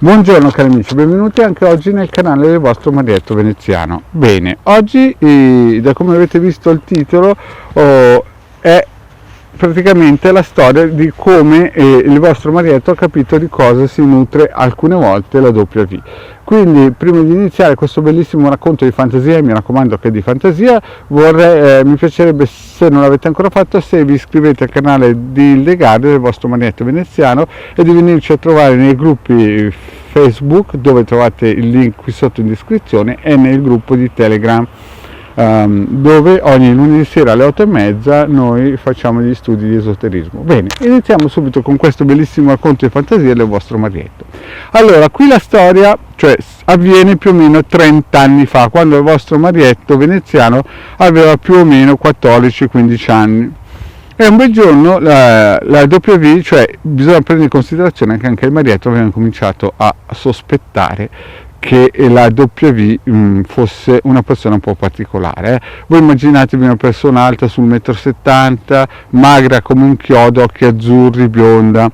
Buongiorno cari amici, benvenuti anche oggi nel canale del vostro Marietto Veneziano. Bene, oggi da come avete visto il titolo è praticamente la storia di come il vostro Marietto ha capito di cosa si nutre alcune volte la W. Quindi prima di iniziare questo bellissimo racconto di fantasia, mi raccomando che è di fantasia, mi piacerebbe, se non l'avete ancora fatto, se vi iscrivete al canale di Ildegarde del vostro Marietto Veneziano e di venirci a trovare nei gruppi Facebook, dove trovate il link qui sotto in descrizione, e nel gruppo di Telegram, dove ogni lunedì sera alle 8:30 noi facciamo gli studi di esoterismo. Bene, iniziamo subito con questo bellissimo racconto di fantasia del vostro Marietto. Allora, qui la storia avviene più o meno 30 anni fa, quando il vostro Marietto Veneziano aveva più o meno 14-15 anni. E un bel giorno la W, bisogna prendere in considerazione che anche il Marietto aveva cominciato a sospettare che la W fosse una persona un po' particolare. Voi immaginatevi una persona alta sul 1,70 m, magra come un chiodo, occhi azzurri, bionda,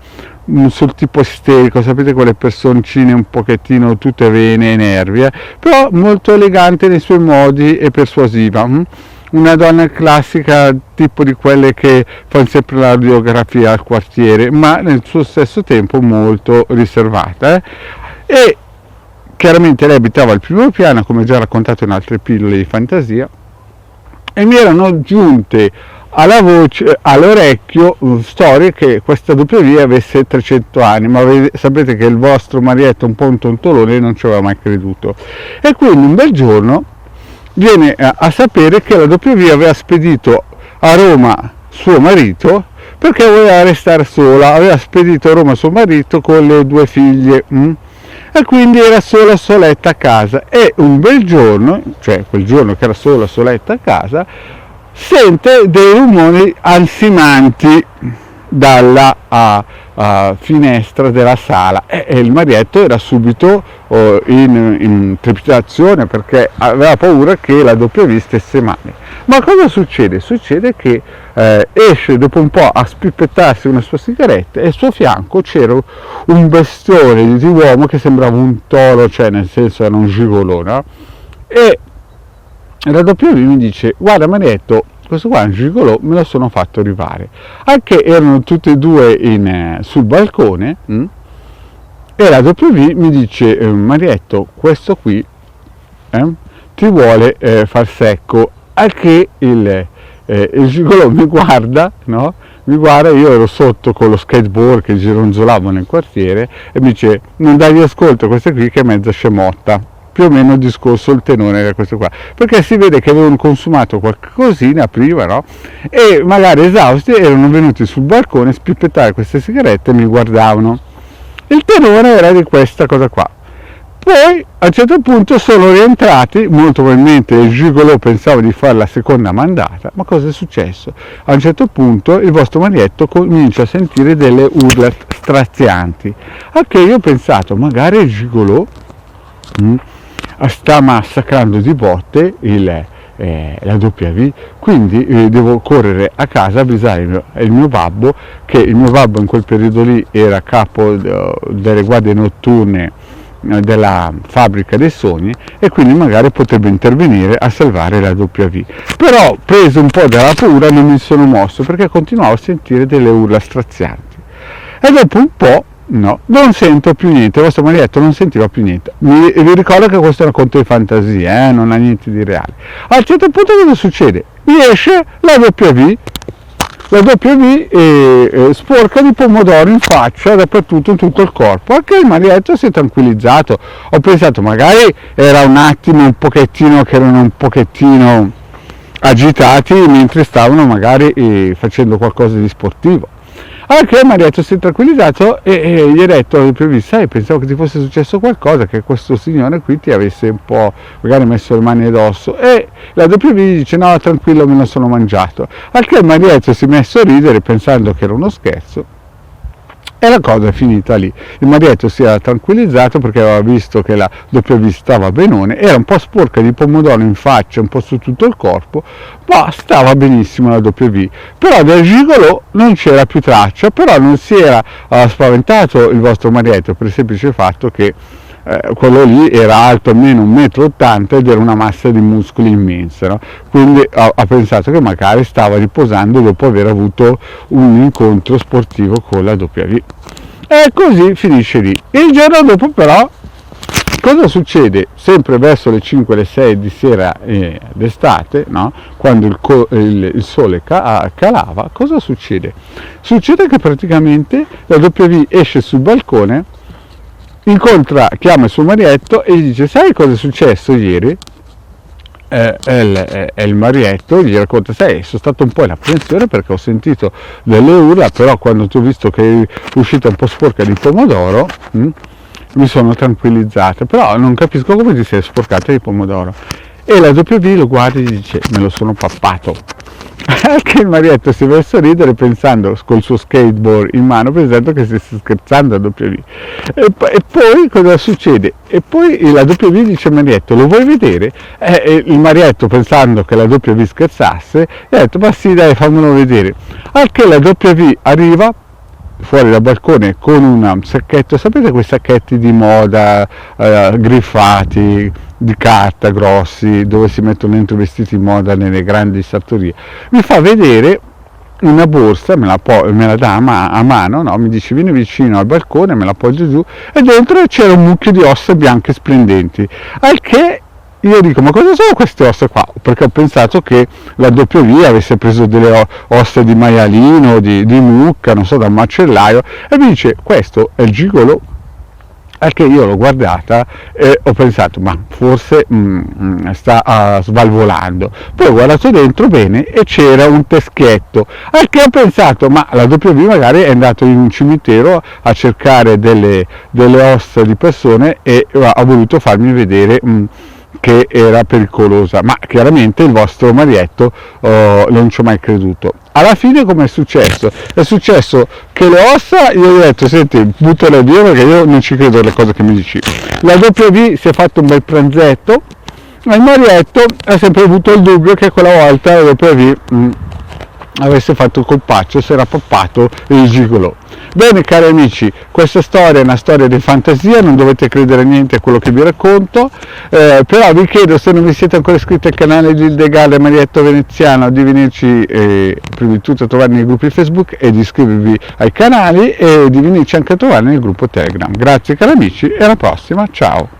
sul tipo isterico, sapete quelle personcine un pochettino tutte vene e nervi, però molto elegante nei suoi modi e persuasiva. Una donna classica, tipo di quelle che fanno sempre la radiografia al quartiere, ma nel suo stesso tempo molto riservata. E chiaramente lei abitava al primo piano, come già raccontato in altre pillole di fantasia, e mi erano giunte alla voce, all'orecchio, storie che questa W avesse 300 anni, ma sapete che il vostro Marietto è un po' un tontolone e non ci aveva mai creduto. E quindi un bel giorno viene a sapere che la W aveva spedito a Roma suo marito perché voleva restare sola, aveva spedito a Roma suo marito con le 2 figlie. E quindi era sola soletta a casa, e un bel giorno, quel giorno che era sola soletta a casa, sente dei rumori ansimanti dalla finestra della sala, e il Marietto era subito in trepidazione perché aveva paura che la W stesse male. Ma cosa succede? Succede che esce dopo un po' a spippettarsi una sua sigaretta, e al suo fianco c'era un bestione di uomo che sembrava un toro, nel senso era un gigolò, no? E la W mi dice: guarda Marietto, questo qua è un gigolò, me lo sono fatto arrivare. Anche erano tutti e due sul balcone, e la W mi dice: Marietto, questo qui ti vuole far secco. Al che il gigolò mi guarda, no? Mi guarda, io ero sotto con lo skateboard che gironzolavo nel quartiere, e mi dice: non dagli ascolto a questa qui che è mezza scemotta. Più o meno il discorso, il tenore era questo qua, perché si vede che avevano consumato qualcosina prima, no? E magari esausti erano venuti sul balcone a spippettare queste sigarette e mi guardavano. Il tenore era di questa cosa qua. Poi a un certo punto sono rientrati, molto probabilmente il gigolò pensava di fare la seconda mandata, ma cosa è successo? A un certo punto il vostro Marietto comincia a sentire delle urla strazianti, a che io ho pensato: magari il gigolò sta massacrando di botte la W, quindi devo correre a casa a avvisare il mio babbo, che il mio babbo in quel periodo lì era capo delle guardie notturne della fabbrica dei sogni, e quindi magari potrebbe intervenire a salvare la W. Però, preso un po' dalla paura, non mi sono mosso perché continuavo a sentire delle urla strazianti, e dopo un po' non sento più niente. Il vostro Marietto non sentiva più niente. Vi ricordo che questo è un racconto di fantasia, non ha niente di reale. A un certo punto cosa succede? Mi esce la W sporca di pomodoro in faccia, dappertutto, in tutto il corpo. Anche il Marietto si è tranquillizzato. Ho pensato magari era un attimo che erano un pochettino agitati mentre stavano magari facendo qualcosa di sportivo. Anche Marietto si è tranquillizzato e gli ha detto: sai, pensavo che ti fosse successo qualcosa, che questo signore qui ti avesse un po' magari messo le mani addosso. E la W dice: no, tranquillo, me lo sono mangiato. Anche Marietto si è messo a ridere pensando che era uno scherzo, E la cosa è finita lì. Il marietto si era tranquillizzato perché aveva visto che la W stava benone, era un po' sporca di pomodoro in faccia, un po' su tutto il corpo, ma stava benissimo la W. Però del gigolò non c'era più traccia, però non si era spaventato il vostro marietto per il semplice fatto che quello lì era alto almeno 1,80 m ed era una massa di muscoli immensa, no? Quindi ha pensato che magari stava riposando dopo aver avuto un incontro sportivo con la W. E così finisce lì. Il giorno dopo però cosa succede? Sempre verso le 5, le 6 di sera d'estate, no? Quando il sole calava, cosa succede? Succede che praticamente la W esce sul balcone, chiama il suo marietto e gli dice: sai cosa è successo ieri? Il marietto gli racconta: sai, sono stato un po' in apprensione perché ho sentito delle urla, però quando ti ho visto che è uscita un po' sporca di pomodoro mi sono tranquillizzata, però non capisco come ti sei sporcata di pomodoro. E la W lo guarda e gli dice: me lo sono pappato. Anche il marietto si è messo a ridere pensando, col suo skateboard in mano, pensando che stesse scherzando a W. E poi cosa succede? E poi la W dice al marietto: lo vuoi vedere? E il marietto, pensando che la W scherzasse, gli ha detto: ma sì, dai, fammelo vedere. Anche la W arriva fuori dal balcone con un sacchetto, sapete quei sacchetti di moda griffati, di carta, grossi, dove si mettono dentro vestiti di moda nelle grandi sartorie. Mi fa vedere una borsa, me la dà a mano, no? Mi dice: vieni vicino al balcone, me la appoggio giù, e dentro c'era un mucchio di ossa bianche splendenti, al che io dico: ma cosa sono queste ossa qua? Perché ho pensato che la W avesse preso delle ossa di maialino, di mucca, non so, da un macellaio, e mi dice: questo è il gigolò. Al che io l'ho guardata e ho pensato: ma forse sta svalvolando. Poi ho guardato dentro bene e c'era un teschietto, al che ho pensato: ma la W magari è andato in un cimitero a cercare delle ossa di persone e ha voluto farmi vedere che era pericolosa, ma chiaramente il vostro marietto non ci ho mai creduto. Alla fine come è successo? È successo che le ossa, io gli ho detto: senti, buttale via perché io non ci credo alle cose che mi dici. La W si è fatto un bel pranzetto, ma il marietto ha sempre avuto il dubbio che quella volta la W avesse fatto il colpaccio, si era pappato il gigolò. Bene cari amici, questa storia è una storia di fantasia, non dovete credere a niente a quello che vi racconto, però vi chiedo, se non vi siete ancora iscritti al canale di Legale Marietto Veneziano, di venirci prima di tutto a trovare nei gruppi Facebook e di iscrivervi ai canali e di venirci anche a trovare nel gruppo Telegram. Grazie cari amici e alla prossima, ciao!